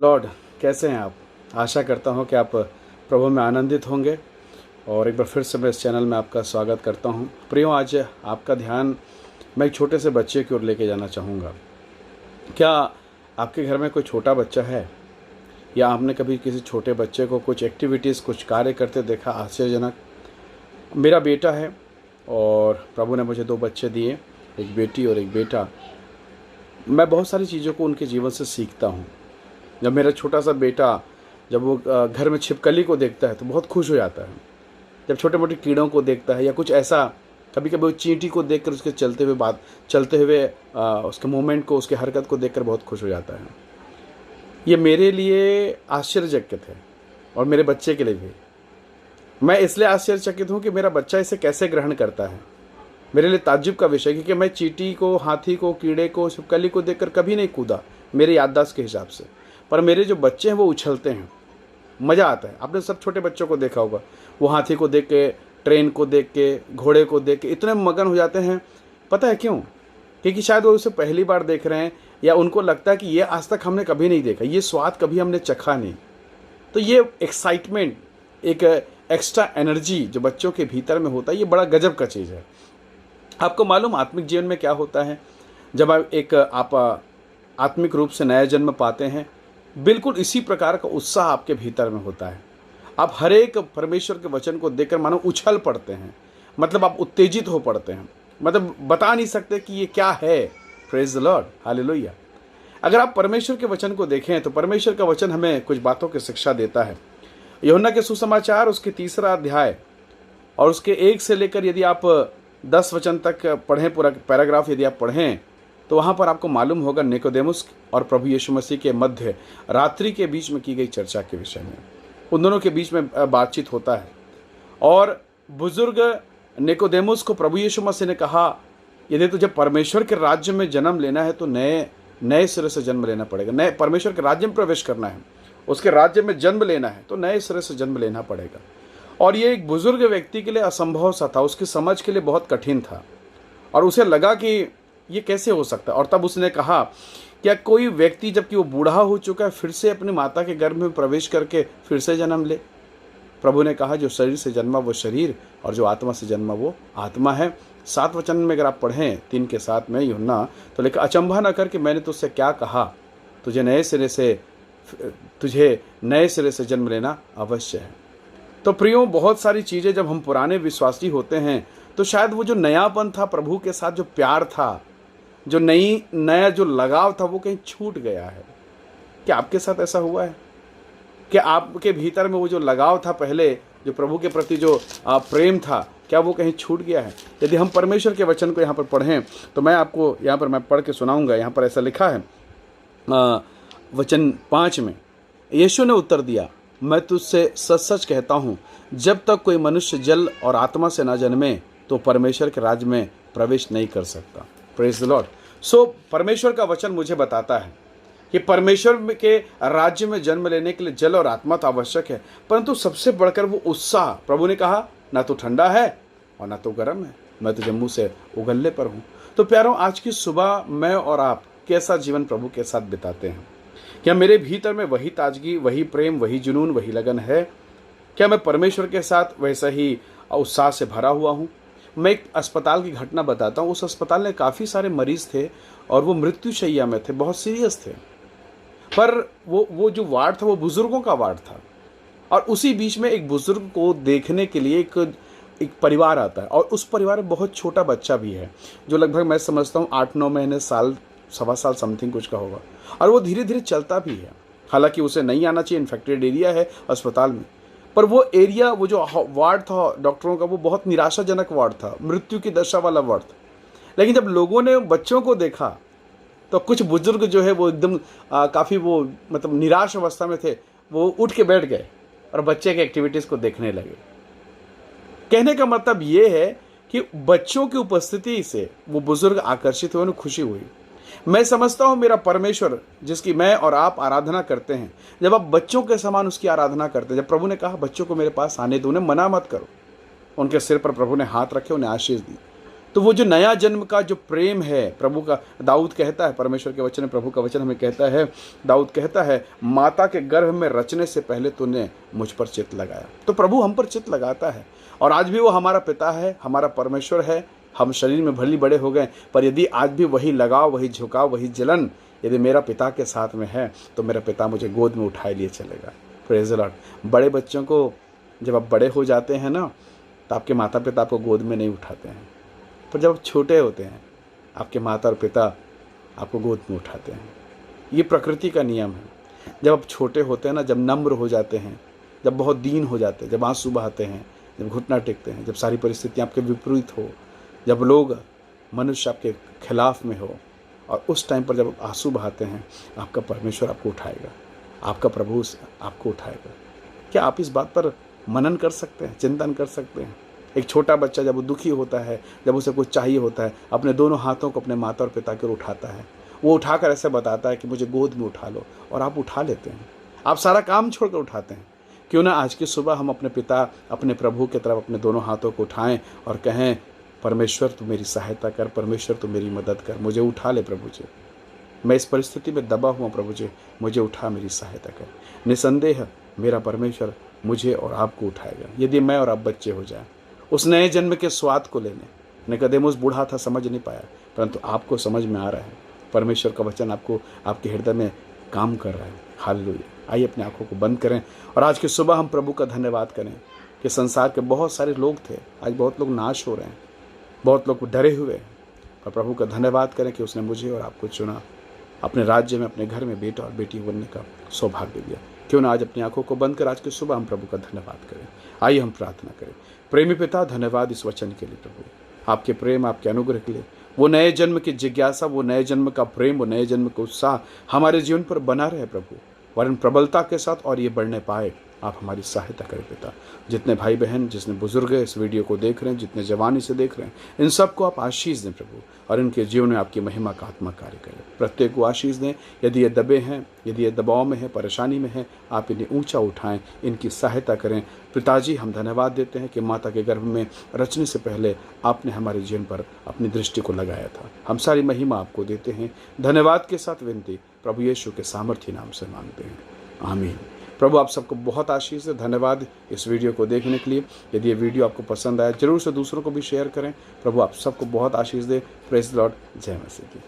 Lord, कैसे हैं आप? आशा करता हूं कि आप प्रभु में आनंदित होंगे और एक बार फिर से मैं इस चैनल में आपका स्वागत करता हूं। प्रियो, आज आपका ध्यान मैं एक छोटे से बच्चे की ओर लेके जाना चाहूँगा। क्या आपके घर में कोई छोटा बच्चा है या आपने कभी किसी छोटे बच्चे को कुछ एक्टिविटीज़, कुछ कार्य करते देखा आश्चर्यजनक? मेरा बेटा है और प्रभु ने मुझे 2 बच्चे दिए, एक बेटी और एक बेटा। मैं बहुत सारी चीज़ों को उनके जीवन से सीखता हूँ। जब मेरा छोटा सा बेटा जब वो घर में छिपकली को देखता है तो बहुत खुश हो जाता है। जब छोटे मोटे कीड़ों को देखता है या कुछ ऐसा, कभी कभी वो चींटी को देखकर उसके चलते हुए उसके मूवमेंट को, उसके हरकत को देखकर बहुत खुश हो जाता है। ये मेरे लिए आश्चर्यचकित है और मेरे बच्चे के लिए भी। मैं इसलिए आश्चर्यचकित हूँ कि मेरा बच्चा इसे कैसे ग्रहण करता है। मेरे लिए ताज्जुब का विषय, क्योंकि मैं चींटी को, हाथी को, कीड़े को, छिपकली को देखकर कभी नहीं कूदा मेरे याददाश्त के हिसाब से। पर मेरे जो बच्चे हैं वो उछलते हैं, मज़ा आता है। आपने सब छोटे बच्चों को देखा होगा, वो हाथी को देख के, ट्रेन को देख के, घोड़े को देख के इतने मगन हो जाते हैं। पता है क्यों? क्योंकि शायद वो उसे पहली बार देख रहे हैं या उनको लगता है कि ये आज तक हमने कभी नहीं देखा, ये स्वाद कभी हमने चखा नहीं। तो ये एक्साइटमेंट, एक एक्स्ट्रा एनर्जी जो बच्चों के भीतर में होता है, ये बड़ा गजब का चीज़ है। आपको मालूम आत्मिक जीवन में क्या होता है? जब आप आत्मिक रूप से नया जन्म पाते हैं, बिल्कुल इसी प्रकार का उत्साह आपके भीतर में होता है। आप हर एक परमेश्वर के वचन को देखकर मानो उछल पड़ते हैं, मतलब आप उत्तेजित हो पड़ते हैं, मतलब बता नहीं सकते कि ये क्या है। Praise the Lord, hallelujah. अगर आप परमेश्वर के वचन को देखें तो परमेश्वर का वचन हमें कुछ बातों की शिक्षा देता है। यूहन्ना के सुसमाचार उसके 3 अध्याय और उसके 1 से लेकर यदि आप 10 वचन तक पढ़ें, पूरा पैराग्राफ यदि आप पढ़ें तो वहाँ पर आपको मालूम होगा निकोदेमुस और प्रभु यीशु मसीह के मध्य रात्रि के बीच में की गई चर्चा के विषय में। उन दोनों के बीच में बातचीत होता है और बुजुर्ग निकोदेमुस को प्रभु यीशु मसीह ने कहा, यदि तुझे परमेश्वर के राज्य में जन्म लेना है तो नए सिरे से जन्म लेना पड़ेगा। नए परमेश्वर के राज्य में प्रवेश करना है, उसके राज्य में जन्म लेना है तो नए सिरे से जन्म लेना पड़ेगा। और ये एक बुजुर्ग व्यक्ति के लिए असंभव सा था, उसकी समझ के लिए बहुत कठिन था और उसे लगा कि ये कैसे हो सकता है। और तब उसने कहा, क्या कोई व्यक्ति जबकि वो बूढ़ा हो चुका है फिर से अपनी माता के गर्भ में प्रवेश करके फिर से जन्म ले? प्रभु ने कहा, जो शरीर से जन्मा वो शरीर और जो आत्मा से जन्मा वो आत्मा है। 7 वचन में अगर आप पढ़ें 3 के 7 में यूहन्ना, तो लिखा, अचंभा न कर कि मैंने तुझसे क्या कहा, तुझे नए सिरे से जन्म लेना अवश्य है। तो प्रियो, बहुत सारी चीज़ें जब हम पुराने विश्वासी होते हैं तो शायद वो जो नयापन था, प्रभु के साथ जो प्यार था, जो नया जो लगाव था, वो कहीं छूट गया है। क्या आपके साथ ऐसा हुआ है? क्या आपके भीतर में वो जो लगाव था पहले, जो प्रभु के प्रति जो प्रेम था, क्या वो कहीं छूट गया है? यदि हम परमेश्वर के वचन को यहाँ पर पढ़ें तो मैं आपको यहाँ पर मैं पढ़ के सुनाऊंगा। यहाँ पर ऐसा लिखा है वचन 5 में, यीशु ने उत्तर दिया, मैं तुझसे सच सच कहता हूँ, जब तक कोई मनुष्य जल और आत्मा से ना जन्मे तो परमेश्वर के राज्य में प्रवेश नहीं कर सकता। Praise the Lord. सो परमेश्वर का वचन मुझे बताता है कि परमेश्वर के राज्य में जन्म लेने के लिए जल और आत्मा तो आवश्यक है, परंतु सबसे बढ़कर वो उत्साह। प्रभु ने कहा, ना तो ठंडा है और ना तो गर्म है, मैं तो जम्मू से उगलने पर हूँ। तो प्यारों, आज की सुबह मैं और आप कैसा जीवन प्रभु के साथ बिताते हैं? क्या मेरे भीतर में वही ताजगी, वही प्रेम, वही जुनून, वही लगन है? क्या मैं परमेश्वर के साथ वैसा ही उत्साह से भरा हुआ हूँ? मैं एक अस्पताल की घटना बताता हूँ। उस अस्पताल में काफ़ी सारे मरीज़ थे और वो मृत्युशैया में थे, बहुत सीरियस थे। पर वो जो वार्ड था वो बुज़ुर्गों का वार्ड था और उसी बीच में एक बुज़ुर्ग को देखने के लिए एक परिवार आता है और उस परिवार में बहुत छोटा बच्चा भी है, जो लगभग मैं समझता हूँ 8-9 महीने, साल, सवा साल समथिंग कुछ का होगा। और वो धीरे धीरे चलता भी है, हालांकि उसे नहीं आना चाहिए, इन्फेक्टेड एरिया है अस्पताल में। पर वो एरिया, वो जो वार्ड था डॉक्टरों का, वो बहुत निराशाजनक वार्ड था, मृत्यु की दशा वाला वार्ड था। लेकिन जब लोगों ने बच्चों को देखा तो कुछ बुजुर्ग जो है वो एकदम काफ़ी वो मतलब निराश अवस्था में थे, वो उठ के बैठ गए और बच्चे के एक्टिविटीज़ को देखने लगे। कहने का मतलब ये है कि बच्चों की उपस्थिति से वो बुजुर्ग आकर्षित हुए, उन्हें खुशी हुई। मैं समझता हूँ मेरा परमेश्वर, जिसकी मैं और आप आराधना करते हैं, जब आप बच्चों के समान उसकी आराधना करते हैं, जब प्रभु ने कहा बच्चों को मेरे पास आने दो, उन्हें मना मत करो, उनके सिर पर प्रभु ने हाथ रखे, उन्हें आशीष दी, तो वो जो नया जन्म का जो प्रेम है प्रभु का, दाऊद कहता है, परमेश्वर के वचन, प्रभु का वचन हमें कहता है, दाऊद कहता है, माता के गर्भ में रचने से पहले तूने मुझ पर चित्त लगाया। तो प्रभु हम पर चित्त लगाता है, और आज भी वो हमारा पिता है, हमारा परमेश्वर है। हम शरीर में भले बड़े हो गए, पर यदि आज भी वही लगाव, वही झुकाव, वही जलन यदि मेरा पिता के साथ में है, तो मेरा पिता मुझे गोद में उठाए लिए चलेगा। Praise the Lord. बड़े बच्चों को जब आप बड़े हो जाते हैं ना, तो आपके माता पिता आपको गोद में नहीं उठाते हैं, पर जब आप छोटे होते हैं, आपके माता और पिता आपको गोद में उठाते हैं। ये प्रकृति का नियम है। जब आप छोटे होते हैं ना, जब नम्र हो जाते हैं, जब बहुत दीन हो जाते हैं, जब आंसू बहाते हैं, जब घुटना टेकते हैं, जब सारी परिस्थितियाँ आपके विपरीत हो, जब लोग मनुष्य आपके खिलाफ में हो, और उस टाइम पर जब आप आंसू बहाते हैं, आपका परमेश्वर आपको उठाएगा, आपका प्रभु आपको उठाएगा। क्या आप इस बात पर मनन कर सकते हैं, चिंतन कर सकते हैं? एक छोटा बच्चा जब वो दुखी होता है, जब उसे कुछ चाहिए होता है, अपने दोनों हाथों को अपने माता और पिता की ओर उठाता है। वो उठाकर ऐसे बताता है कि मुझे गोद में उठा लो, और आप उठा लेते हैं। आप सारा काम छोड़कर उठाते हैं। क्यों ना आज की सुबह हम अपने पिता, अपने प्रभु की तरफ अपने दोनों हाथों को उठाएं और कहें, परमेश्वर तू मेरी सहायता कर, परमेश्वर तू मेरी मदद कर, मुझे उठा ले प्रभु जी। मैं इस परिस्थिति में दबा हुआ प्रभु जी, मुझे उठा, मेरी सहायता कर। निसंदेह मेरा परमेश्वर मुझे और आपको उठाएगा, यदि मैं और आप बच्चे हो जाएं उस नए जन्म के स्वाद को लेने। निकोदेमुस बूढ़ा था, समझ नहीं पाया, परंतु आपको समझ में आ रहा है। परमेश्वर का वचन आपको, आपके हृदय में काम कर रहा है। हालेलुया। आइए अपनी आंखों को बंद करें और आज की सुबह हम प्रभु का धन्यवाद करें कि संसार के बहुत सारे लोग थे, आज बहुत लोग नाश हो रहे हैं, बहुत लोग डरे हुए हैं, और प्रभु का धन्यवाद करें कि उसने मुझे और आपको चुना, अपने राज्य में, अपने घर में बेटा और बेटी बनने का सौभाग्य दिया। क्यों ना आज अपनी आंखों को बंद कर आज की सुबह हम प्रभु का धन्यवाद करें। आइए हम प्रार्थना करें। प्रेमी पिता, धन्यवाद इस वचन के लिए प्रभु, आपके प्रेम, आपके अनुग्रह के लिए। वो नए जन्म की जिज्ञासा, वो नए जन्म का प्रेम, वो नए जन्म का उत्साह हमारे जीवन पर बना रहे प्रभु, वरन प्रबलता के साथ और ये बढ़ने पाए। आप हमारी सहायता करें पिता। जितने भाई बहन, जितने बुजुर्ग इस वीडियो को देख रहे हैं, जितने जवानी से देख रहे हैं, इन सबको आप आशीष दें प्रभु, और इनके जीवन में आपकी महिमा का आत्मा कार्य करें। प्रत्येक को आशीष दें। यदि ये दबे हैं, यदि ये दबाव में है, परेशानी में है, आप इन्हें ऊंचा उठाएं, इनकी सहायता करें। पिताजी, हम धन्यवाद देते हैं कि माता के गर्भ में रचने से पहले आपने हमारे जीवन पर अपनी दृष्टि को लगाया था। हम सारी महिमा आपको देते हैं। धन्यवाद के साथ विनती प्रभु यीशु के सामर्थ्य नाम से मांगते हैं, आमीन। प्रभु आप सबको बहुत आशीष है। धन्यवाद इस वीडियो को देखने के लिए। यदि ये वीडियो आपको पसंद आया, जरूर से दूसरों को भी शेयर करें। प्रभु आप सबको बहुत आशीष दे। Praise the Lord. जय मसीह की।